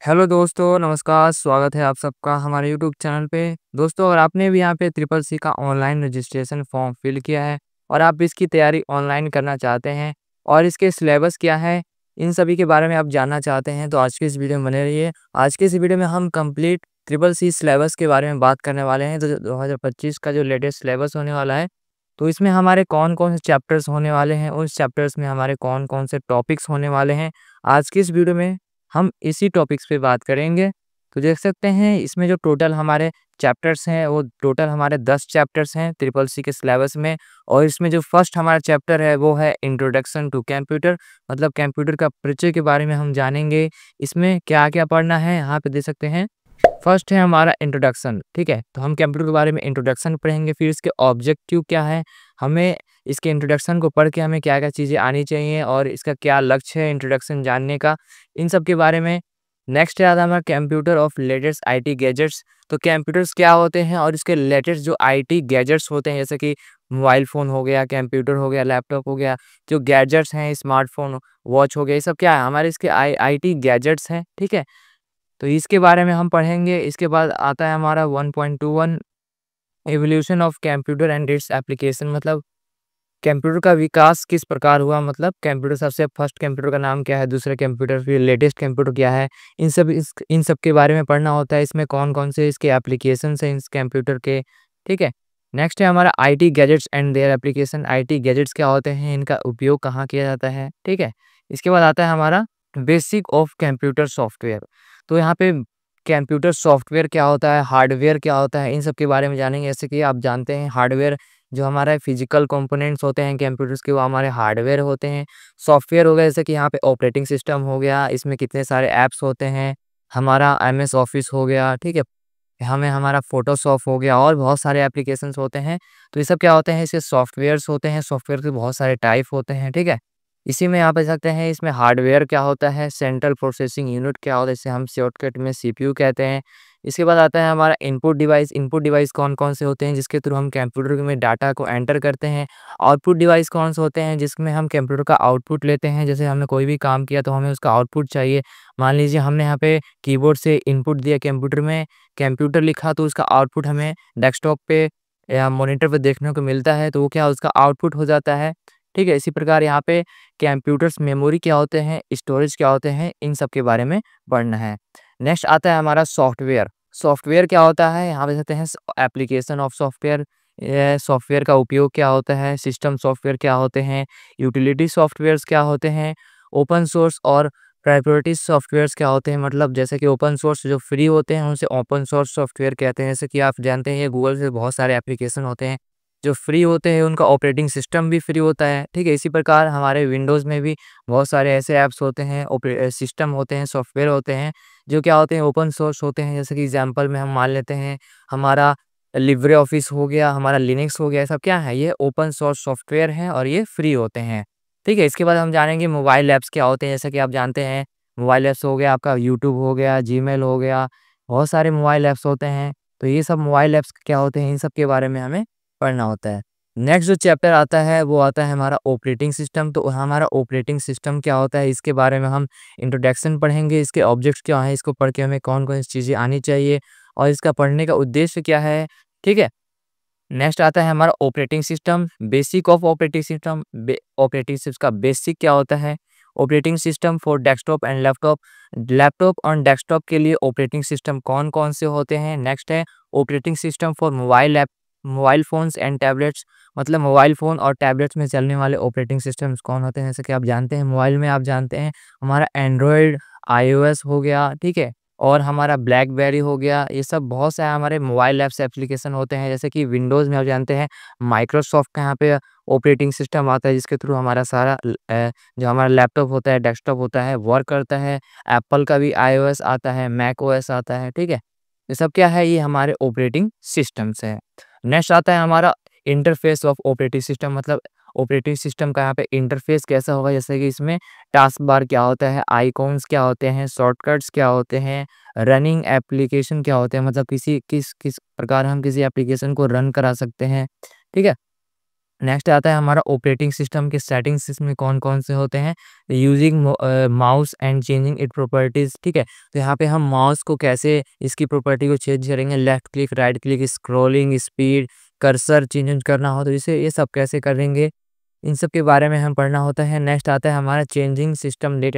Hello दोस्तों, नमस्कार। स्वागत है आप सबका हमारे यूट्यूब चैनल पे। दोस्तों, अगर आपने भी यहाँ पे ट्रिपल सी का ऑनलाइन रजिस्ट्रेशन फॉर्म फिल किया है और आप इसकी तैयारी ऑनलाइन करना चाहते हैं और इसके सिलेबस क्या है, इन सभी के बारे में आप जानना चाहते हैं, तो आज की इस वीडियो में बने रहिए। आज की इस वीडियो में हम कंप्लीट ट्रिपल सी सिलेबस के बारे में बात करने वाले हैं। तो 2025 का जो लेटेस्ट सिलेबस होने वाला है, तो इसमें हमारे कौन-कौन से चैप्टर्स होने वाले हैं, उस चैप्टर्स में हमारे कौन-कौन से टॉपिक्स होने वाले हैं, आज की इस वीडियो में हम इसी टॉपिक्स पे बात करेंगे। तो देख सकते हैं इसमें जो टोटल हमारे चैप्टर्स हैं, वो टोटल हमारे 10 चैप्टर्स हैं ट्रिपल सी के सिलेबस में। और इसमें जो फर्स्ट हमारा चैप्टर है वो है इंट्रोडक्शन टू कंप्यूटर, मतलब कंप्यूटर का परिचय के बारे में हम जानेंगे। इसमें क्या-क्या पढ़ना है यहाँ पे देख सकते हैं। फर्स्ट है हमारा इंट्रोडक्शन, ठीक है? तो हम कंप्यूटर के बारे में इंट्रोडक्शन पढ़ेंगे, फिर इसके ऑब्जेक्टिव क्या है, हमें इसके इंट्रोडक्शन को पढ़ के हमें क्या-क्या चीज़ें आनी चाहिए और इसका क्या लक्ष्य है इंट्रोडक्शन जानने का, इन सब के बारे में। नेक्स्ट है आता है हमारा computer of latest IT gadgets. तो कंप्यूटर्स क्या होते हैं और इसके लेटेस्ट जो आईटी गैजेट्स होते हैं, जैसे कि मोबाइल फ़ोन हो गया, कंप्यूटर हो गया, लैपटॉप हो गया, जो गैजेट्स हैं, स्मार्टफ़ोन, वॉच हो गया, ये सब क्या है, हमारे इसके आईटी गैजेट्स हैं, ठीक है? तो इसके बारे में हम पढ़ेंगे। इसके बाद आता है हमारा 1.21 evolution of computer and its application, मतलब कंप्यूटर का विकास किस प्रकार हुआ, मतलब कंप्यूटर सबसे फर्स्ट कंप्यूटर का नाम क्या है, दूसरे कंप्यूटर, फिर लेटेस्ट कंप्यूटर क्या है, इन सब के बारे में पढ़ना होता है। इसमें कौन-कौन से इसके एप्लीकेशंस हैं इस कंप्यूटर के, ठीक है? नेक्स्ट है हमारा IT gadgets and their application. IT gadgets क्या होते हैं, इनका उपयोग कहाँ किया जाता है, ठीक है? इसके बाद आता है हमारा बेसिक ऑफ कंप्यूटर सॉफ्टवेयर। तो यहाँ पे कंप्यूटर सॉफ्टवेयर क्या होता है, हार्डवेयर क्या होता है, इन सब के बारे में जानेंगे। जैसे कि आप जानते हैं हार्डवेयर जो हमारा फिजिकल कंपोनेंट्स होते हैं कंप्यूटर्स के, वो हमारे हार्डवेयर होते हैं। सॉफ्टवेयर हो गया जैसे कि यहाँ पे ऑपरेटिंग सिस्टम हो गया, इसमें कितने सारे ऐप्स होते हैं, हमारा एमएस ऑफिस हो गया, ठीक है? हमें हमारा फ़ोटोशॉप हो गया और बहुत सारे एप्लीकेशंस होते हैं। तो ये सब क्या होते हैं, इसके सॉफ्टवेयर्स होते हैं। सॉफ्टवेयर के बहुत सारे टाइप होते हैं, ठीक है? इसी में आप देख सकते हैं इसमें हार्डवेयर क्या होता है, सेंट्रल प्रोसेसिंग यूनिट क्या होता है, इसे हम शॉर्टकट में सीपीयू कहते हैं। इसके बाद आता है हमारा इनपुट डिवाइस। इनपुट डिवाइस कौन-कौन से होते हैं, जिसके थ्रू हम कंप्यूटर में डाटा को एंटर करते हैं। आउटपुट डिवाइस कौन से होते हैं, जिसमें हम कंप्यूटर का आउटपुट लेते हैं। जैसे हमने कोई भी काम किया तो हमें उसका आउटपुट चाहिए। मान लीजिए हमने यहाँ पे कीबोर्ड से इनपुट दिया कंप्यूटर में, कंप्यूटर लिखा, तो उसका आउटपुट हमें डेस्कटॉप पे या मॉनिटर पे देखने को मिलता है, तो वो क्या उसका आउटपुट हो जाता है, ठीक है? इसी प्रकार यहाँ पे कंप्यूटर्स मेमोरी क्या होते हैं, स्टोरेज क्या होते हैं, इन सब के बारे में पढ़ना है। नेक्स्ट आता है हमारा सॉफ्टवेयर। सॉफ्टवेयर क्या होता है, यहाँ पे देखते हैं एप्लीकेशन ऑफ सॉफ्टवेयर, ये सॉफ्टवेयर का उपयोग क्या होता है, सिस्टम सॉफ्टवेयर क्या होते हैं, यूटिलिटी सॉफ्टवेयर्स क्या होते हैं, ओपन सोर्स और प्रायोरिटी सॉफ्टवेयर्स क्या होते हैं। मतलब जैसे कि ओपन सोर्स जो फ्री होते हैं उनसे ओपन सोर्स सॉफ्टवेयर कहते हैं। जैसे कि आप जानते हैं ये गूगल से बहुत सारे एप्लीकेशन होते हैं जो फ्री होते हैं, उनका ऑपरेटिंग सिस्टम भी फ्री होता है, ठीक है? इसी प्रकार हमारे विंडोज़ में भी बहुत सारे ऐसे ऐप्स होते हैं, सिस्टम होते हैं, सॉफ्टवेयर होते हैं, जो क्या होते हैं ओपन सोर्स होते हैं। जैसे कि एग्जांपल में हम मान लेते हैं हमारा लिब्रे ऑफिस हो गया, हमारा लिनक्स हो गया, ये सब क्या है, ये ओपन सोर्स सॉफ्टवेयर हैं और ये फ्री होते हैं, ठीक है? इसके बाद हम जानेंगे मोबाइल ऐप्स क्या होते हैं। जैसे कि आप जानते हैं मोबाइल ऐप्स हो गया आपका यूट्यूब हो गया, जीमेल हो गया, बहुत सारे मोबाइल ऐप्स होते हैं। तो ये सब मोबाइल ऐप्स क्या होते हैं, इन सब के बारे में हमें पढ़ना होता है। नेक्स्ट जो चैप्टर आता है वो आता है हमारा ऑपरेटिंग सिस्टम। तो हमारा ऑपरेटिंग सिस्टम क्या होता है, इसके बारे में हम इंट्रोडक्शन पढ़ेंगे, इसके ऑब्जेक्ट्स क्या हैं, इसको पढ़ के हमें कौन-कौन सी चीज़ें आनी चाहिए और इसका पढ़ने का उद्देश्य क्या है, ठीक है? नेक्स्ट आता है हमारा operating system, basic of operating system. Operating system का बेसिक क्या होता है, operating system for desktop and laptop. Laptop और डेस्कटॉप के लिए ऑपरेटिंग सिस्टम कौन-कौन से होते हैं। नेक्स्ट है operating system for mobile phones and tablets, मतलब मोबाइल फ़ोन और टैबलेट्स में चलने वाले ऑपरेटिंग सिस्टम्स कौन होते हैं। जैसे कि आप जानते हैं मोबाइल में आप जानते हैं हमारा एंड्रॉयड, आईओएस हो गया, ठीक है? और हमारा ब्लैकबेरी हो गया, ये सब बहुत सारे हमारे मोबाइल ऐप्स एप्लीकेशन होते हैं। जैसे कि विंडोज़ में आप जानते हैं माइक्रोसॉफ्ट का यहाँ पे ऑपरेटिंग सिस्टम आता है, जिसके थ्रू हमारा सारा जो हमारा लैपटॉप होता है, डेस्कटॉप होता है, वर्क करता है। एप्पल का भी आईओएस आता है, मैक ओएस आता है, ठीक है? ये सब क्या है, ये हमारे ऑपरेटिंग सिस्टम्स हैं। नेक्स्ट आता है हमारा इंटरफेस ऑफ ऑपरेटिंग सिस्टम, मतलब ऑपरेटिंग सिस्टम का यहाँ पे इंटरफेस कैसा होगा। जैसे कि इसमें टास्क बार क्या होता है, आइकॉन्स क्या होते हैं, शॉर्टकट्स क्या होते हैं, रनिंग एप्लीकेशन क्या होते हैं, मतलब किस किस प्रकार हम किसी एप्लीकेशन को रन करा सकते हैं, ठीक है? नेक्स्ट आता है हमारा ऑपरेटिंग सिस्टम के सेटिंग्स, इसमें कौन-कौन से होते हैं, using mouse and changing it properties, ठीक है। तो यहाँ पे हम माउस को कैसे इसकी प्रॉपर्टी को चेंज करेंगे, left click, right click, scrolling speed, cursor change करना हो तो इसे ये सब कैसे करेंगे, इन सब के बारे में हम पढ़ना होता है। नेक्स्ट आता है हमारा changing system date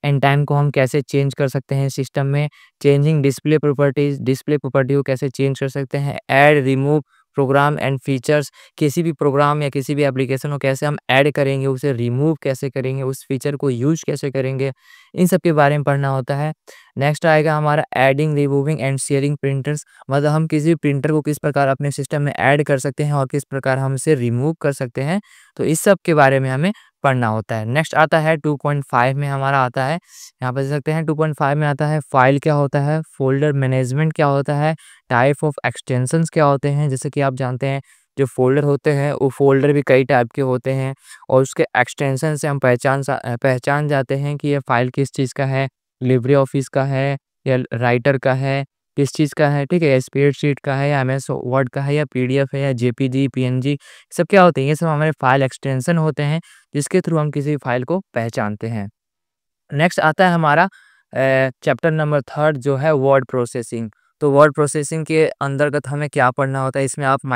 and time को हम कैसे चेंज कर सकते हैं सिस्टम में, changing display properties, display property को कैसे चेंज कर सकते हैं, add, remove program and features, किसी भी प्रोग्राम या किसी भी एप्लीकेशन को कैसे हम ऐड करेंगे, उसे रिमूव कैसे करेंगे, उस फीचर को यूज़ कैसे करेंगे, इन सब के बारे में पढ़ना होता है। नेक्स्ट आएगा हमारा adding, removing and sharing printers, मतलब हम किसी भी प्रिंटर को किस प्रकार अपने सिस्टम में ऐड कर सकते हैं और किस प्रकार हम इसे रिमूव कर सकते हैं, तो इस सब के बारे में हमें पढ़ना होता है। नेक्स्ट आता है 2.5 में हमारा आता है, यहाँ पे देख सकते हैं 2.5 में आता है फाइल क्या होता है, फ़ोल्डर मैनेजमेंट क्या होता है, टाइप ऑफ एक्सटेंशंस क्या होते हैं। जैसे कि आप जानते हैं जो फ़ोल्डर होते हैं वो फ़ोल्डर भी कई टाइप के होते हैं और उसके एक्सटेंशन से हम पहचान जाते हैं कि ये फ़ाइल किस चीज़ का है, लिब्रे ऑफिस का है या राइटर का है, किस चीज़ का है, ठीक है, या स्प्रेडशीट का है या एमएस वर्ड का है या पीडीएफ है या जेपीजी, पीएनजी, सब क्या होते हैं, ये सब हमारे फाइल एक्सटेंशन होते हैं जिसके थ्रू हम किसी फाइल को पहचानते हैं। नेक्स्ट आता है हमारा चैप्टर नंबर 3 जो है वर्ड प्रोसेसिंग। तो वर्ड प्रोसेसिंग के अंतर्गत हमें क्या पढ़ना होता है, इसमें आप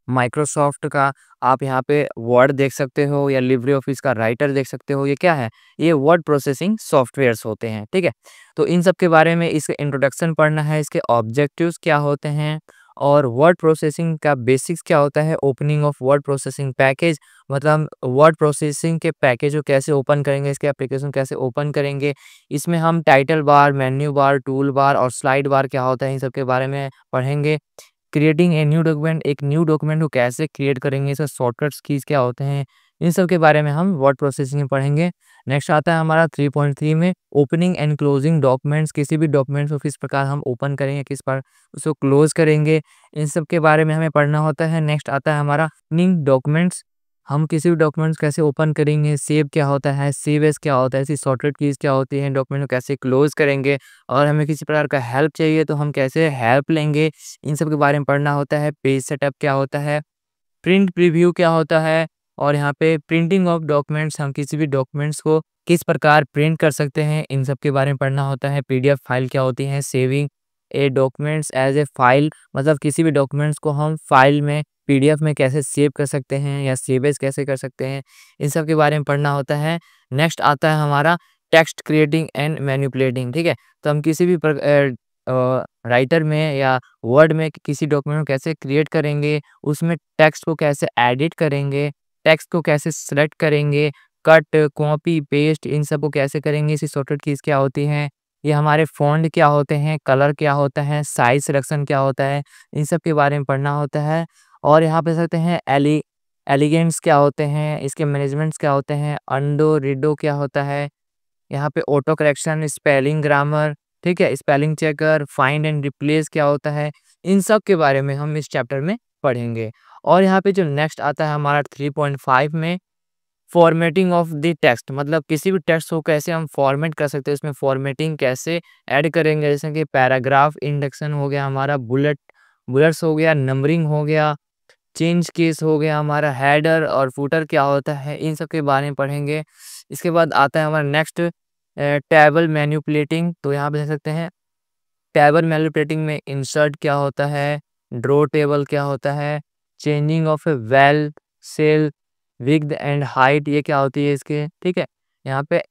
माइक्रोसॉफ्ट का आप यहाँ पे वर्ड देख सकते हो या लिब्रे ऑफिस का राइटर देख सकते हो, ये क्या है, ये वर्ड प्रोसेसिंग सॉफ्टवेयर्स होते हैं, ठीक है। तो इन सब के बारे में इसका इंट्रोडक्शन पढ़ना है, इसके ऑब्जेक्टिव्स क्या होते हैं और वर्ड प्रोसेसिंग का बेसिक्स क्या होता है, opening of word processing package, मतलब हम वर्ड प्रोसेसिंग के पैकेज को कैसे ओपन करेंगे, इसके एप्लीकेशन कैसे ओपन करेंगे, इसमें हम title bar, menu bar, tool bar और स्लाइड बार क्या होता है, इन सब के बारे में पढ़ेंगे। क्रिएटिंग ए न्यू डॉक्यूमेंट, एक न्यू डॉक्यूमेंट को कैसे क्रिएट करेंगे, इसका शॉर्टकट्स कीज़ क्या होते हैं, इन सब के बारे में हम वर्ड प्रोसेसिंग में पढ़ेंगे। नेक्स्ट आता है हमारा 3.3 में ओपनिंग एंड क्लोजिंग डॉक्यूमेंट्स, किसी भी डॉक्यूमेंट्स को किस प्रकार हम ओपन करेंगे, किस पर उसको क्लोज करेंगे, इन सब के बारे में हमें पढ़ना होता है। नेक्स्ट आता है हमारा ओपनिंग डॉक्यूमेंट्स, हम किसी भी डॉक्यूमेंट्स कैसे ओपन करेंगे, सेव क्या होता है, सेव एज़ क्या होता है, इसकी शॉर्टकट कीज़ क्या होती हैं, डॉक्यूमेंट को कैसे क्लोज करेंगे और हमें किसी प्रकार का हेल्प चाहिए तो हम कैसे हेल्प लेंगे, इन सब के बारे में पढ़ना होता है। पेज सेटअप क्या होता है, प्रिंट प्रीव्यू क्या होता है और यहाँ पे प्रिंटिंग ऑफ डॉक्यूमेंट्स, हम किसी भी डॉक्यूमेंट्स को किस प्रकार प्रिंट कर सकते हैं, इन सब के बारे में पढ़ना होता है। पीडीएफ फाइल क्या होती है, saving a documents as a file, मतलब किसी भी डॉक्यूमेंट्स को हम फाइल में पीडीएफ में कैसे सेव कर सकते हैं या सेव एज़ कैसे कर सकते हैं, इन सब के बारे में पढ़ना होता है। नेक्स्ट आता है हमारा टेक्स्ट क्रिएटिंग एंड मैनिपुलेटिंग, ठीक है। तो हम किसी भी राइटर में या वर्ड में किसी डॉक्यूमेंट को कैसे क्रिएट करेंगे, उसमें टेक्स्ट को कैसे एडिट करेंगे, टेक्स्ट को कैसे सेलेक्ट करेंगे, कट, कॉपी, पेस्ट, इन सब को कैसे करेंगे, इसकी शॉर्टकट कीज़ क्या होती हैं, ये हमारे फ़ॉन्ट क्या होते हैं, कलर क्या होता है, साइज़ सिलेक्शन क्या होता है, इन सब के बारे में पढ़ना होता है। और यहाँ पे सकते हैं एलिगेंट्स क्या होते हैं, इसके मैनेजमेंट्स क्या होते हैं, अंडो, रीडो क्या होता है, यहाँ पे ऑटो करेक्शन, स्पेलिंग, ग्रामर, ठीक है, spelling checker, find and replace क्या होता है, इन सब के बारे में हम इस चैप्टर में पढ़ेंगे। और यहाँ पे जो नेक्स्ट आता है हमारा 3.5 में फॉर्मेटिंग ऑफ द टेक्स्ट, मतलब किसी भी टेक्स्ट को कैसे हम फॉर्मेट कर सकते हैं, इसमें फॉर्मेटिंग कैसे ऐड करेंगे, जैसे कि पैराग्राफ इंडेक्शन हो गया हमारा, बुलेट्स हो गया, नंबरिंग हो गया, चेंज केस हो गया हमारा, हेडर और फुटर क्या होता है, इन सब के बारे में पढ़ेंगे। इसके बाद आता है हमारा नेक्स्ट टेबल मैनिपुलेटिंग, तो यहाँ पे देख सकते हैं टेबल मैनिपुलेटिंग में इंसर्ट क्या होता है, ड्रॉ टेबल क्या होता है, changing of a well, cell, width and height, ये क्या होती है इसके, ठीक है। यहाँ पे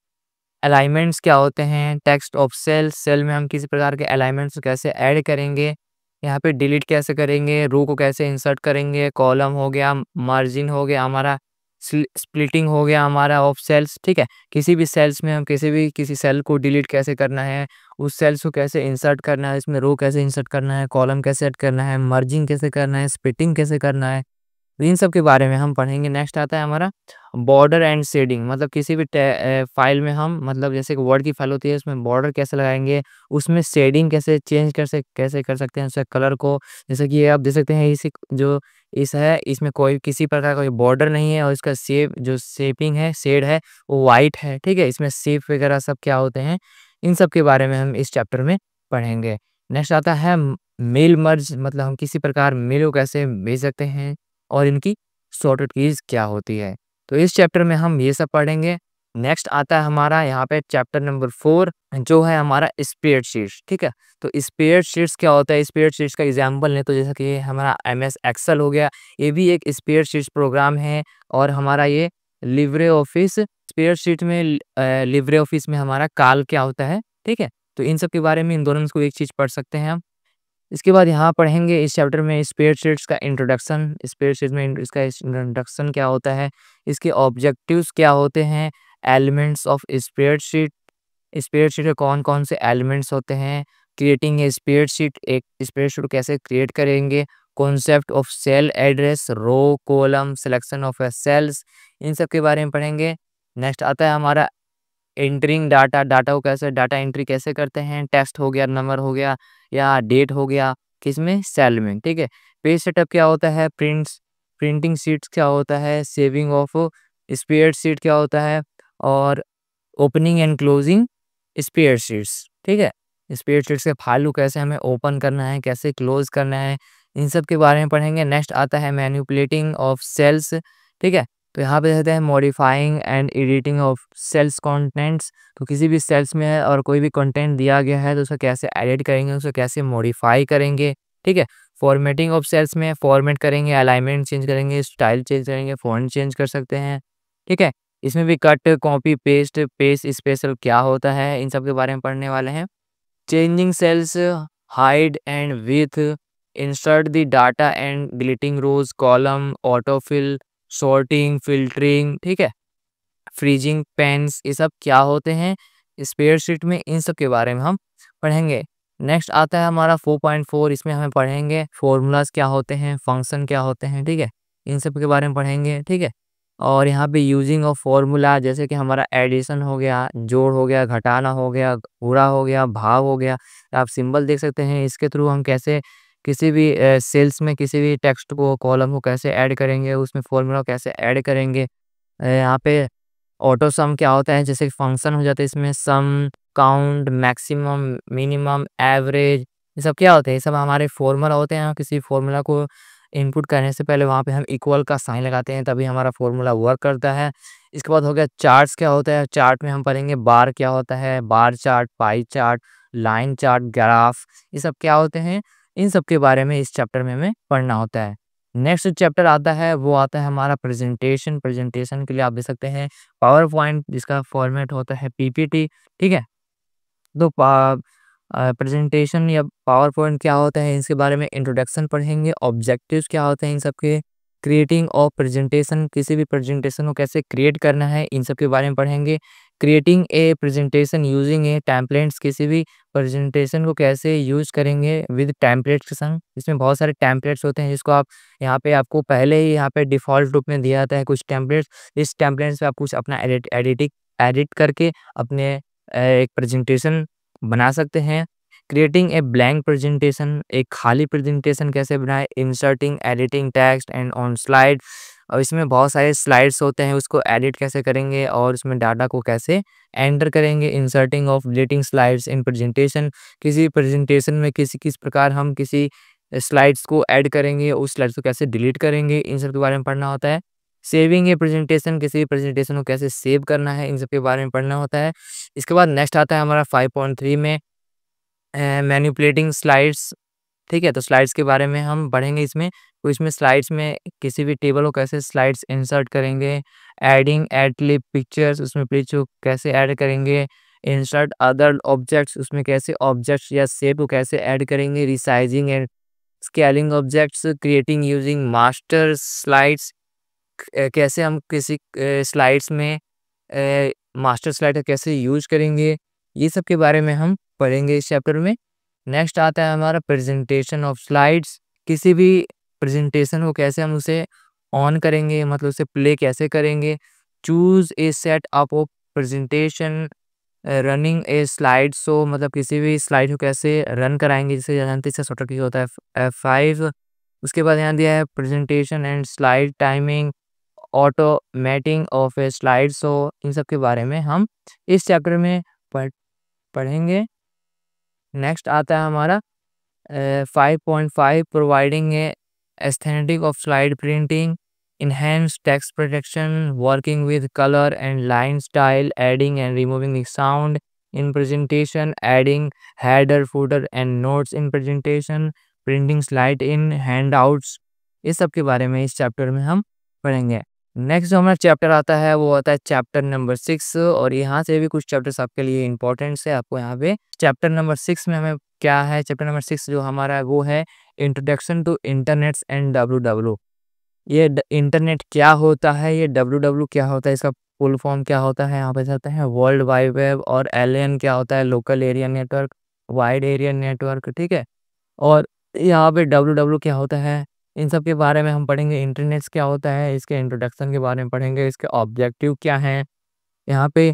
अलाइनमेंट्स क्या होते हैं, टेक्स्ट ऑफ सेल में हम किसी प्रकार के अलाइनमेंट्स कैसे ऐड करेंगे, यहाँ पे डिलीट कैसे करेंगे, रो को कैसे इंसर्ट करेंगे, कॉलम हो गया, मार्जिन हो गया हमारा, स्प्लिटिंग हो गया हमारा ऑफ सेल्स, ठीक है। किसी भी सेल्स में हम किसी सेल को डिलीट कैसे करना है, उस सेल्स को कैसे इंसर्ट करना है, इसमें रो कैसे इंसर्ट करना है, कॉलम कैसे ऐड करना है, मर्जिंग कैसे करना है, स्प्लिटिंग कैसे करना है, तो इन सब के बारे में हम पढ़ेंगे। नेक्स्ट आता है हमारा बॉर्डर एंड शेडिंग, मतलब किसी भी फाइल में हम, मतलब जैसे कि वर्ड की फाइल होती है उसमें बॉर्डर कैसे लगाएंगे, उसमें शेडिंग कैसे चेंज कैसे कर सकते हैं उसके कलर को, जैसे कि ये आप देख सकते हैं इस है, इसमें कोई किसी प्रकार का कोई बॉर्डर नहीं है और इसका शेपिंग है, शेड है, वो वाइट है, ठीक है। इसमें शेप वगैरह सब क्या होते हैं, इन सब के बारे में हम इस चैप्टर में पढ़ेंगे। नेक्स्ट आता है मेल मर्ज, मतलब हम किसी प्रकार मेल को कैसे भेज सकते हैं, और इनकी शॉर्टकट कीज़ क्या होती है। तो इस चैप्टर में हम ये सब पढ़ेंगे। नेक्स्ट आता है हमारा यहाँ पे चैप्टर नंबर 4 जो है हमारा स्प्रेडशीट्स, ठीक है। तो स्प्रेडशीट्स क्या होता है, स्प्रेडशीट्स का एग्जांपल लें तो जैसा कि हमारा एमएस एक्सेल हो गया, ये भी एक स्प्रेडशीट्स प्रोग्राम है। और हमारा ये लिब्रे ऑफिस स्प्रेडशीट में लिब्रे ऑफिस में हमारा काल क्या होता है, ठीक है। तो इन सब के बारे में इन दोनों में से कोई एक चीज़ पढ़ सकते हैं हम। इसके बाद यहाँ पढ़ेंगे इस चैप्टर में स्प्रेडशीट्स का इंट्रोडक्शन, स्प्रेडशीट में इसका इंट्रोडक्शन क्या होता है, इसके ऑब्जेक्टिव्स क्या होते हैं, एलिमेंट्स ऑफ स्प्रेडशीट, स्प्रेडशीट में कौन-कौन से एलिमेंट्स होते हैं, क्रिएटिंग ए स्प्रेडशीट, एक स्प्रेडशीट कैसे क्रिएट करेंगे, concept of cell address, row, column, selection of cells, इन सब के बारे में पढ़ेंगे। नेक्स्ट आता है हमारा एंटरिंग डाटा, डाटा को कैसे डाटा एंट्री कैसे करते हैं, टेक्स्ट हो गया, नंबर हो गया या डेट हो गया, किसमें, सेल में, ठीक है। पेज सेटअप क्या होता है, प्रिंटिंग शीट्स क्या होता है, सेविंग ऑफ स्प्रेडशीट क्या होता है, और ओपनिंग एंड क्लोजिंग स्प्रेडशीट्स, ठीक है। स्प्रेडशीट्स के फाइल को कैसे हमें ओपन करना है, कैसे क्लोज करना है, इन सब के बारे में पढ़ेंगे। नेक्स्ट आता है मैनिपुलेटिंग ऑफ सेल्स, ठीक है। तो यहाँ पे कहते हैं modifying and editing of cells contents. तो किसी भी सेल्स में है और कोई भी कंटेंट दिया गया है तो उसे कैसे एडिट करेंगे, उसे कैसे मॉडिफाई करेंगे, ठीक है। फॉर्मेटिंग ऑफ सेल्स में फॉर्मेट करेंगे, अलाइनमेंट चेंज करेंगे, स्टाइल चेंज करेंगे, फॉन्ट चेंज कर सकते हैं, ठीक है। इसमें भी cut, copy, paste, paste special क्या होता है, इन सब के बारे में पढ़ने वाले हैं। Changing cells, hide and with, insert the data and deleting rows, column, autofill, sorting, filtering, ठीक है। फ्रीजिंग पेन्स, ये सब क्या होते हैं स्प्रेडशीट में, इन सब के बारे में हम पढ़ेंगे। नेक्स्ट आता है हमारा 4.4, इसमें हमें पढ़ेंगे फॉर्मूलाज क्या होते हैं, फंक्शन क्या होते हैं, ठीक है। इन सब के बारे में पढ़ेंगे, ठीक है। और यहाँ पे यूजिंग ऑफ फॉर्मूला जैसे कि हमारा एडिशन हो गया, जोड़ हो गया, घटाना हो गया, गुणा हो गया, भाग हो गया, आप सिंबल देख सकते हैं। इसके थ्रू हम कैसे किसी भी सेल्स में किसी भी टेक्स्ट को, कॉलम को कैसे ऐड करेंगे, उसमें फॉर्मूला कैसे ऐड करेंगे। यहाँ पे ऑटो सम क्या होता है, जैसे फंक्शन हो जाता है इसमें सम, काउंट, मैक्सिमम, मिनिमम, एवरेज, ये सब क्या होते हैं, ये सब हमारे फॉर्मूला होते हैं। किसी फॉर्मूला को इनपुट करने से पहले वहाँ पे हम इक्वल का साइन लगाते हैं, तभी हमारा फॉर्मूला वर्क करता है। इसके बाद हो गया चार्ट्स क्या होता है, चार्ट में हम पढ़ेंगे बार क्या होता है, bar chart, pie chart, line chart, graph, ये सब क्या होते हैं, इन सब के बारे में इस चैप्टर में हमें पढ़ना होता है। नेक्स्ट चैप्टर आता है वो आता है हमारा प्रेजेंटेशन। प्रेजेंटेशन के लिए आप देख सकते हैं पावर पॉइंट, जिसका फॉर्मेट होता है पीपीटी, ठीक है। तो प्रेजेंटेशन या पावर पॉइंट क्या होता है, इसके बारे में इंट्रोडक्शन पढ़ेंगे। ऑब्जेक्टिव्स क्या होते हैं इन सब के, क्रिएटिंग ऑफ प्रेजेंटेशन, किसी भी प्रेजेंटेशन को कैसे क्रिएट करना है, इन सब के बारे में पढ़ेंगे। Creating a presentation using A templates, किसी भी प्रेजेंटेशन को कैसे यूज करेंगे विद टेम्पलेट्स के संग। इसमें बहुत सारे टेम्पलेट्स होते हैं जिसको आप यहाँ पे आपको पहले ही यहाँ पे डिफ़ॉल्ट रूप में दिया जाता है कुछ टेम्पलेट्स। इस टेम्पलेट्स पे आप कुछ अपना एडिट करके अपने एक प्रेजेंटेशन बना सकते हैं। क्रिएटिंग ए ब्लैंक प्रेजेंटेशन, एक खाली प्रेजेंटेशन कैसे बनाएं, inserting editing text and on slide, और इसमें बहुत सारे स्लाइड्स होते हैं उसको एडिट कैसे करेंगे और उसमें डाटा को कैसे एंटर करेंगे। Inserting of deleting slides in presentation, किसी प्रेजेंटेशन में किस प्रकार हम किसी स्लाइड्स को ऐड करेंगे, उस स्लाइड्स को कैसे डिलीट करेंगे, इन सब के बारे में पढ़ना होता है। सेविंग ए प्रेजेंटेशन, किसी भी प्रेजेंटेशन को कैसे सेव करना है, इन सब के बारे में पढ़ना होता है। इसके बाद नेक्स्ट आता है हमारा 5.3 में मैनिपुलेटिंग स्लाइड्स, ठीक है। तो स्लाइड्स के बारे में हम पढ़ेंगे इसमें। तो इसमें स्लाइड्स में किसी भी टेबल को कैसे स्लाइड्स इंसर्ट करेंगे, एडिंग एडलिब पिक्चर्स, उसमें पिक्चर को कैसे ऐड करेंगे, इंसर्ट अदर ऑब्जेक्ट्स, उसमें कैसे ऑब्जेक्ट्स या शेप को कैसे ऐड करेंगे, resizing and scaling objects, creating using master slides, कैसे हम किसी स्लाइड्स में मास्टर स्लाइड का कैसे यूज करेंगे, ये सब के बारे में हम पढ़ेंगे इस चैप्टर में। नेक्स्ट आता है हमारा प्रेजेंटेशन ऑफ स्लाइड्स, किसी भी प्रेजेंटेशन को कैसे हम उसे ऑन करेंगे, मतलब उसे प्ले कैसे करेंगे। Choose a set up of presentation, running A slide show, मतलब किसी भी स्लाइड को कैसे रन कराएंगे, जिसे जानते हैं शॉर्टकट की होता है F5। उसके बाद यहाँ दिया है presentation and slide timing, automating of a slide show, इन सब के बारे में हम इस चैप्टर में पढ़ेंगे। नेक्स्ट आता है हमारा 5.5 providing A aesthetic of slide printing, enhanced text protection, working with color and line style, adding and removing the sound in presentation, adding header, footer and notes in presentation, printing slide in handouts, इस सब के बारे में इस chapter में हम पढ़ेंगे। Next जो हमारा चैप्टर आता है वो होता है चैप्टर नंबर 6 और यहाँ से भी कुछ चैप्टर्स आपके लिए इंपॉर्टेंट है। आपको यहाँ पे चैप्टर नंबर 6 में हमें क्या है, चैप्टर नंबर 6 जो हमारा है वो है introduction to internets and W. ये इंटरनेट क्या होता है, ये डब्ल्यू क्या होता है, इसका फुल फॉर्म क्या होता है, यहाँ पे चलते हैं वर्ल्ड वाइड वेब, और एलएन क्या होता है, local area network, wide area network, ठीक है। और यहाँ पे डब्ल्यू क्या होता है, इन सब के बारे में हम पढ़ेंगे। इंटरनेट्स क्या होता है, इसके इंट्रोडक्शन के बारे में पढ़ेंगे, इसके ऑब्जेक्टिव क्या हैं। यहाँ पे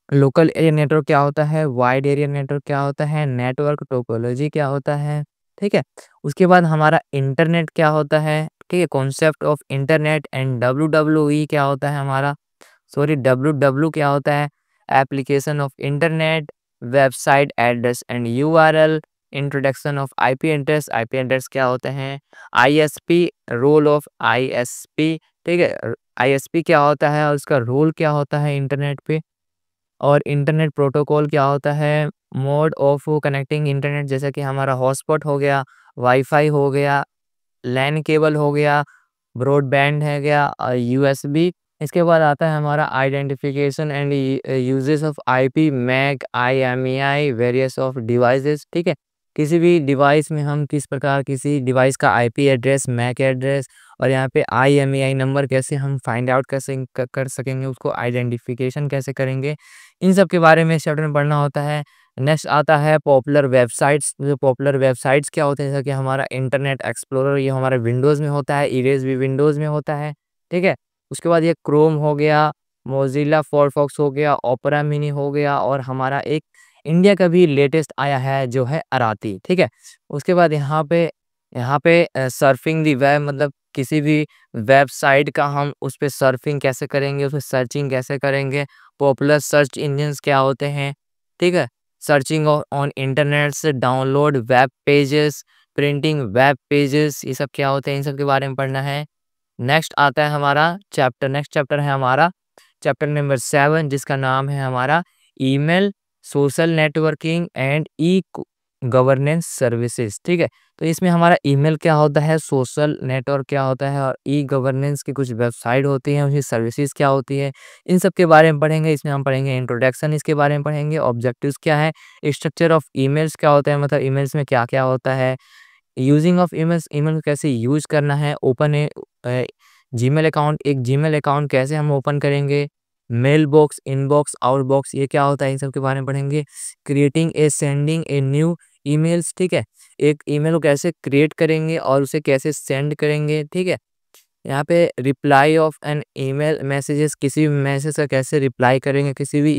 लोकल एरिया नेटवर्क क्या होता है, वाइड एरिया नेटवर्क क्या होता है, नेटवर्क टोपोलॉजी क्या होता है, ठीक है। उसके बाद हमारा इंटरनेट क्या होता है, ठीक है, concept of internet and W क्या होता है हमारा, सॉरी डब्ल्यू क्या होता है, application of internet, website address and URL, introduction of IP address क्या होते हैं, आईएसपी, रोल ऑफ आईएसपी, ठीक है, आईएसपी क्या होता है और उसका रोल क्या होता है इंटरनेट पे, और इंटरनेट प्रोटोकॉल क्या होता है, मोड ऑफ कनेक्टिंग इंटरनेट, जैसे कि हमारा हॉटस्पॉट हो गया, वाईफाई हो गया, लैन केबल हो गया, ब्रॉडबैंड है गया और यूएसबी। इसके बाद आता है हमारा identification and uses of IP, MAC, IMEI, various of devices, ठीक है। किसी भी डिवाइस में हम किस प्रकार किसी डिवाइस का आईपी एड्रेस, मैक एड्रेस और यहाँ पे आईएमईआई नंबर कैसे हम फाइंड आउट कैसे कर सकेंगे, उसको आइडेंटिफिकेशन कैसे करेंगे, इन सब के बारे में इस चैप्टर में पढ़ना होता है। नेक्स्ट आता है पॉपुलर वेबसाइट्स। जो पॉपुलर वेबसाइट्स क्या होते हैं, जैसा कि हमारा इंटरनेट एक्सप्लोरर, ये हमारा विंडोज़ में होता है, इरेज भी विंडोज़ में होता है, ठीक है। उसके बाद ये क्रोम हो गया, मोज़िला फायरफॉक्स हो गया, ओपेरा मिनी हो गया, और हमारा एक इंडिया का भी लेटेस्ट आया है जो है अराती, ठीक है। उसके बाद यहाँ पे सर्फिंग दी वेब, मतलब किसी भी वेबसाइट का हम उस पे सर्फिंग कैसे करेंगे, उस पे सर्चिंग कैसे करेंगे, पॉपुलर सर्च इंजन्स क्या होते हैं, ठीक है। सर्चिंग ऑन इंटरनेट से download web pages, printing web pages, ये सब क्या होते हैं, इन सब के बारे में पढ़ना है। नेक्स्ट आता है हमारा चैप्टर, नेक्स्ट चैप्टर है हमारा चैप्टर नंबर 7 जिसका नाम है हमारा email, social networking and e governance services, ठीक है। तो इसमें हमारा ईमेल क्या होता है, सोशल नेटवर्क क्या होता है, और ई गवर्नेंस की कुछ वेबसाइट होती हैं, उसकी सर्विसेज क्या होती है, इन सब के बारे में पढ़ेंगे। इसमें हम पढ़ेंगे इंट्रोडक्शन, इसके बारे में पढ़ेंगे, ऑब्जेक्टिव्स क्या है, स्ट्रक्चर ऑफ ईमेल्स क्या होता है, मतलब ईमेल्स में क्या क्या होता है, यूजिंग ऑफ ईमेल्स, ईमेल को कैसे यूज करना है, ओपन जीमेल अकाउंट, एक जीमेल अकाउंट कैसे हम ओपन करेंगे, मेल बॉक्स, इनबॉक्स, आउटबॉक्स, ये क्या होता है, इन सब के बारे में पढ़ेंगे। Creating a sending a new emails, ठीक है, एक ईमेल को कैसे क्रिएट करेंगे और उसे कैसे सेंड करेंगे, ठीक है। यहाँ पे reply of an email messages, किसी भी मैसेज का कैसे रिप्लाई करेंगे, किसी भी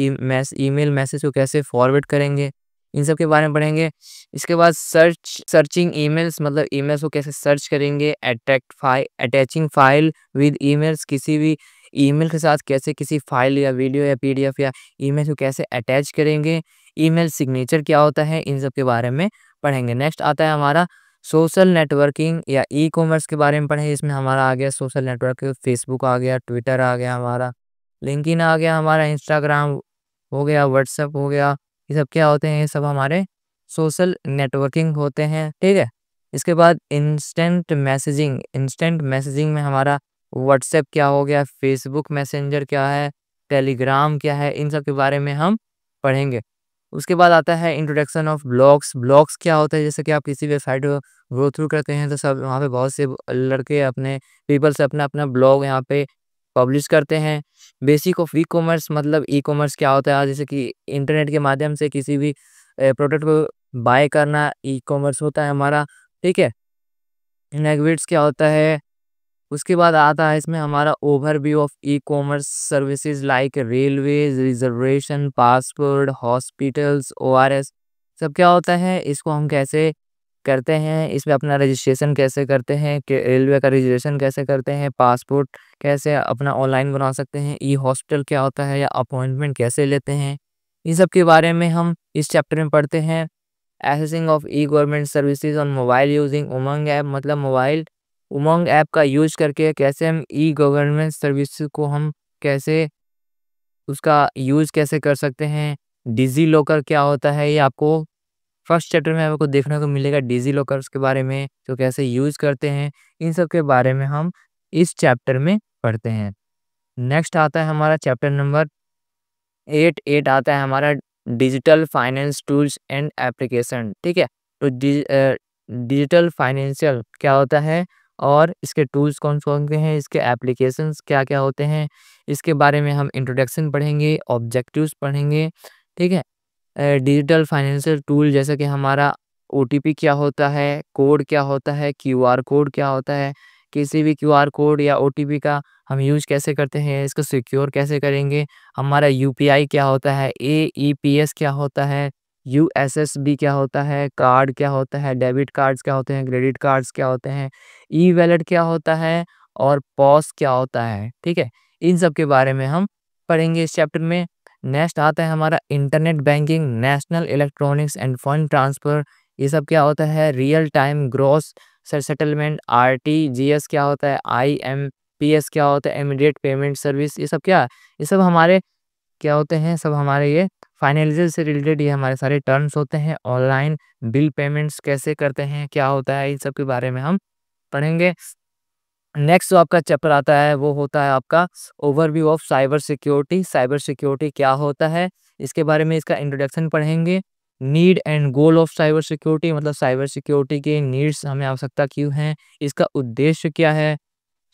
ईमेल मैसेज को कैसे फॉरवर्ड करेंगे, इन सब के बारे में पढ़ेंगे। इसके बाद सर्चिंग ईमेल्स, मतलब ईमेल्स को कैसे सर्च करेंगे, अटैचिंग फाइल विद ईमेल्स, किसी भी ईमेल के साथ कैसे किसी फाइल या वीडियो या पीडीएफ या ईमेल को कैसे अटैच करेंगे, ईमेल सिग्नेचर क्या होता है, इन सब के बारे में पढ़ेंगे। नेक्स्ट आता है हमारा सोशल नेटवर्किंग या ई कॉमर्स के बारे में पढ़ें। इसमें हमारा आ गया सोशल नेटवर्क, फेसबुक आ गया, ट्विटर आ गया, हमारा लिंक्डइन आ गया, हमारा इंस्टाग्राम हो गया, व्हाट्सएप हो गया, ये सब क्या होते हैं, ये सब हमारे सोशल नेटवर्किंग होते हैं, ठीक है। इसके बाद इंस्टेंट मैसेजिंग में हमारा व्हाट्सएप क्या हो गया, फेसबुक मैसेंजर क्या है, टेलीग्राम क्या है, इन सब के बारे में हम पढ़ेंगे। उसके बाद आता है इंट्रोडक्शन ऑफ ब्लॉग्स। ब्लॉग्स क्या होता है, जैसे कि आप किसी वेबसाइट को गो थ्रू करते हैं तो सब वहाँ पे बहुत से लड़के अपने पीपल्स अपना अपना ब्लॉग यहाँ पे पब्लिश करते हैं। बेसिक ऑफ ई कॉमर्स, मतलब ई कॉमर्स क्या होता है, जैसे कि इंटरनेट के माध्यम से किसी भी प्रोडक्ट को बाय करना ई कॉमर्स होता है हमारा, ठीक है। नेगविट्स क्या होता है, उसके बाद आता है इसमें हमारा overview of e commerce services like railways, reservation, passport, hospitals, ORS, सब क्या होता है, इसको हम कैसे करते हैं, इसमें अपना रजिस्ट्रेशन कैसे करते हैं, कि रेलवे का रजिस्ट्रेशन कैसे करते हैं, पासपोर्ट कैसे अपना ऑनलाइन बना सकते हैं, ई हॉस्पिटल क्या होता है या अपॉइंटमेंट कैसे लेते हैं, इन सब के बारे में हम इस चैप्टर में पढ़ते हैं। Assessing of E government services on mobile using Umang app, मतलब मोबाइल उमंग ऐप का यूज़ करके कैसे हम ई-गवर्नमेंट सर्विस को हम कैसे उसका यूज़ कैसे कर सकते हैं। डिज़ी लॉकर क्या होता है, ये आपको फर्स्ट चैप्टर में आपको देखने को मिलेगा डिज़ी लॉकर्स के बारे में, जो कैसे यूज़ करते हैं, इन सब के बारे में हम इस चैप्टर में पढ़ते हैं। नेक्स्ट आता है हमारा चैप्टर नंबर 8 आता है हमारा digital finance tools and application, ठीक है? तो डिजिटल फाइनेंशियल क्या होता है और इसके टूल्स कौन-कौन से हैं, इसके एप्लीकेशंस क्या-क्या होते हैं, इसके बारे में हम इंट्रोडक्शन पढ़ेंगे, ऑब्जेक्टिव्स पढ़ेंगे, ठीक है? डिजिटल फाइनेंशियल टूल जैसे कि हमारा ओटीपी क्या होता है, कोड क्या होता है, क्यूआर कोड क्या होता है, किसी भी क्यूआर कोड या ओटीपी का हम यूज़ कैसे करते हैं, इसको सिक्योर कैसे करेंगे, हमारा यूपीआई क्या होता है, एईपीएस क्या होता है, यूएसएसडी क्या होता है, कार्ड क्या होता है, डेबिट कार्ड्स क्या होते हैं, क्रेडिट कार्ड्स क्या होते हैं, ई वॉलेट क्या होता है और पॉस क्या होता है, ठीक है? इन सब के बारे में हम पढ़ेंगे इस चैप्टर में। नेक्स्ट आता है हमारा internet banking, national electronics end fund transfer, ये सब क्या होता है, real time gross settlement, RTGS क्या होता है, आईएमपीएस क्या होता है, इमीडिएट पेमेंट सर्विस, ये सब क्या, ये सब हमारे क्या होते हैं, सब हमारे ये फाइनेंशियल से रिलेटेड ये हमारे सारे टर्म्स होते हैं। ऑनलाइन बिल पेमेंट्स कैसे करते हैं, क्या होता है, इन सब के बारे में हम पढ़ेंगे। नेक्स्ट जो आपका चैप्टर आता है वो होता है आपका overview of cyber security. Cyber security क्या होता है, इसके बारे में इसका इंट्रोडक्शन पढ़ेंगे। Need and goal of cyber security मतलब साइबर सिक्योरिटी के नीड्स, हमें आवश्यकता क्यों है, इसका उद्देश्य क्या है।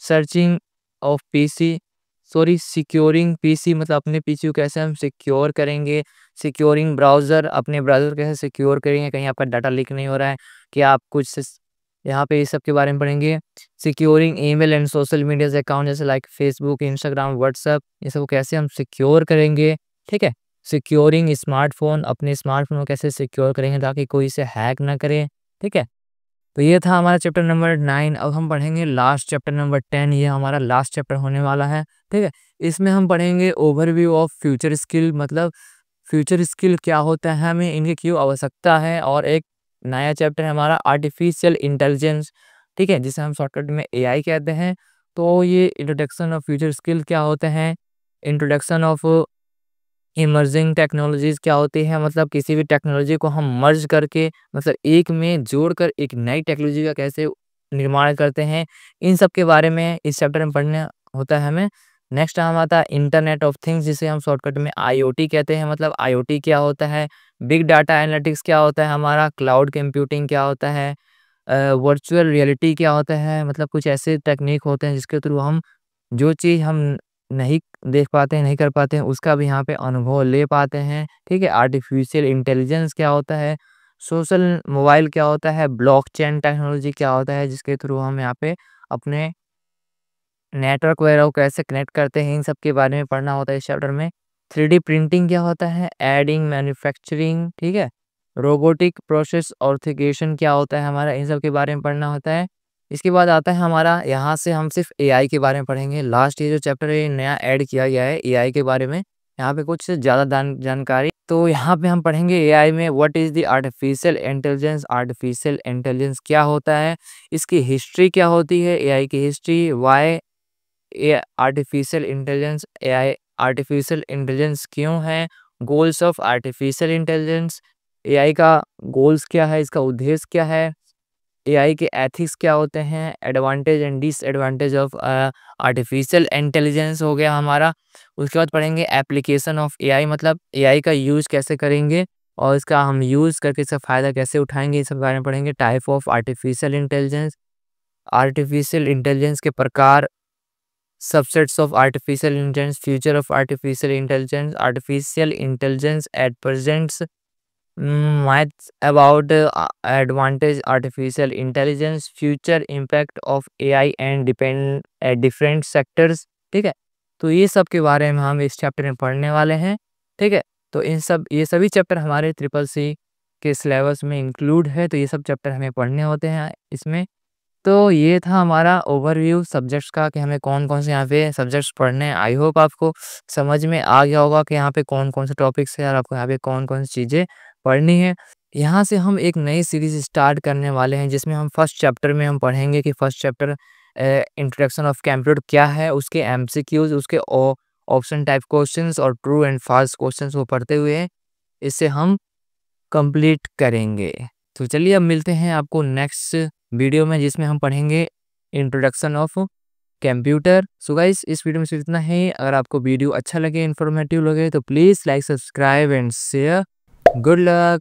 Searching of PC sorry securing PC मतलब अपने पीसी को कैसे हम सिक्योर करेंगे। सिक्योरिंग ब्राउज़र, अपने ब्राउज़र कैसे सिक्योर करेंगे, कहीं आपका डाटा लीक नहीं हो रहा है कि आप कुछ यहाँ पे इस सब के बारे में पढ़ेंगे। Securing email and social media account जैसे लाइक फेसबुक, इंस्टाग्राम, व्हाट्सएप, ये सब कैसे हम सिक्योर करेंगे, ठीक है। सिक्योरिंग स्मार्टफ़ोन, अपने स्मार्टफ़ोन को कैसे सिक्योर करेंगे ताकि कोई इसे हैक ना करे, ठीक है। तो ये था हमारा चैप्टर नंबर 9। अब हम पढ़ेंगे लास्ट चैप्टर नंबर 10, ये हमारा लास्ट चैप्टर होने वाला है, ठीक है। इसमें हम पढ़ेंगे ओवरव्यू ऑफ फ्यूचर स्किल मतलब फ्यूचर स्किल क्या होता है, हमें इनकी क्यों आवश्यकता है, और एक नया चैप्टर है हमारा आर्टिफिशियल इंटेलिजेंस, ठीक है, जिसे हम शॉर्टकट में एआई कहते हैं। तो ये इंट्रोडक्शन ऑफ फ्यूचर स्किल क्या होते हैं, इंट्रोडक्शन ऑफ इमर्जिंग टेक्नोलॉजीज़ क्या होती है, मतलब किसी भी टेक्नोलॉजी को हम मर्ज करके मतलब एक में जोड़कर एक नई टेक्नोलॉजी का कैसे निर्माण करते हैं, इन सब के बारे में इस चैप्टर में पढ़ना होता है हमें। नेक्स्ट हम आता है इंटरनेट ऑफ थिंग्स, जिसे हम शॉर्टकट में आईओटी कहते हैं, मतलब आईओटी क्या होता है, बिग डाटा एनालिटिक्स क्या होता है हमारा, क्लाउड कंप्यूटिंग क्या होता है, वर्चुअल रियलिटी क्या होता है, मतलब कुछ ऐसे टेक्निक होते हैं जिसके थ्रू हम जो चीज़ हम नहीं देख पाते हैं, नहीं कर पाते हैं, उसका भी यहाँ पे अनुभव ले पाते हैं, ठीक है। आर्टिफिशियल इंटेलिजेंस क्या होता है, सोशल मोबाइल क्या होता है, ब्लॉकचेन टेक्नोलॉजी क्या होता है, जिसके थ्रू हम यहाँ पे अपने नेटवर्क वगैरह को कैसे कनेक्ट करते हैं, इन सब के बारे में पढ़ना होता है इस चैप्टर में। 3D प्रिंटिंग क्या होता है, एडिंग, मैन्युफैक्चरिंग, ठीक है। रोबोटिक प्रोसेस ऑर्थोगेशन क्या होता है हमारा, इन सब के बारे में पढ़ना होता है। इसके बाद आता है हमारा, यहाँ से हम सिर्फ एआई के बारे में पढ़ेंगे। लास्ट ये जो चैप्टर है ये नया ऐड किया गया है एआई के बारे में, यहाँ पे कुछ ज़्यादा जानकारी। तो यहाँ पे हम पढ़ेंगे एआई में what is the artificial intelligence, artificial intelligence क्या होता है, इसकी हिस्ट्री क्या होती है, एआई की हिस्ट्री, व्हाई ये artificial intelligence, AI artificial intelligence क्यों है, goals of artificial intelligence, AI का गोल्स क्या है, इसका उद्देश्य क्या है, एआई के एथिक्स क्या होते हैं, advantage and disadvantage of artificial intelligence हो गया हमारा। उसके बाद पढ़ेंगे एप्लीकेशन ऑफ एआई मतलब एआई का यूज़ कैसे करेंगे और इसका हम यूज़ करके इसका फ़ायदा कैसे उठाएंगे, इस सब बारे में पढ़ेंगे। टाइप ऑफ आर्टिफिशियल इंटेलिजेंस के प्रकार, subsets of artificial intelligence, future of artificial intelligence at present, myths about advantage artificial intelligence, future impact of AI and depend at different sectors, ठीक है। तो ये सब के बारे में हम इस चैप्टर में पढ़ने वाले हैं, ठीक है। तो ये सभी चैप्टर हमारे ट्रिपल सी के सिलेबस में इंक्लूड है, तो ये सब चैप्टर हमें पढ़ने होते हैं इसमें। तो ये था हमारा ओवरव्यू सब्जेक्ट्स का कि हमें कौन-कौन से यहाँ पे सब्जेक्ट्स पढ़ने हैं। आई होप आपको समझ में आ गया होगा कि यहाँ पे कौन-कौन से टॉपिक्स हैं और आपको यहाँ पे कौन-कौन सी चीज़ें पढ़नी है। यहाँ से हम एक नई सीरीज़ स्टार्ट करने वाले हैं, जिसमें हम फर्स्ट चैप्टर में हम पढ़ेंगे कि first chapter introduction of computer क्या है, उसके एमसीक्यूज़, उसके ऑप्शन टाइप क्वेश्चंस और ट्रू एंड फॉल्स क्वेश्चंस को पढ़ते हुए इसे हम कंप्लीट करेंगे। तो चलिए अब मिलते हैं आपको नेक्स्ट वीडियो में, जिसमें हम पढ़ेंगे introduction of computer. So guys, इस वीडियो में सिर्फ इतना ही। अगर आपको वीडियो अच्छा लगे, इन्फॉर्मेटिव लगे, तो please like, subscribe and share. Good luck.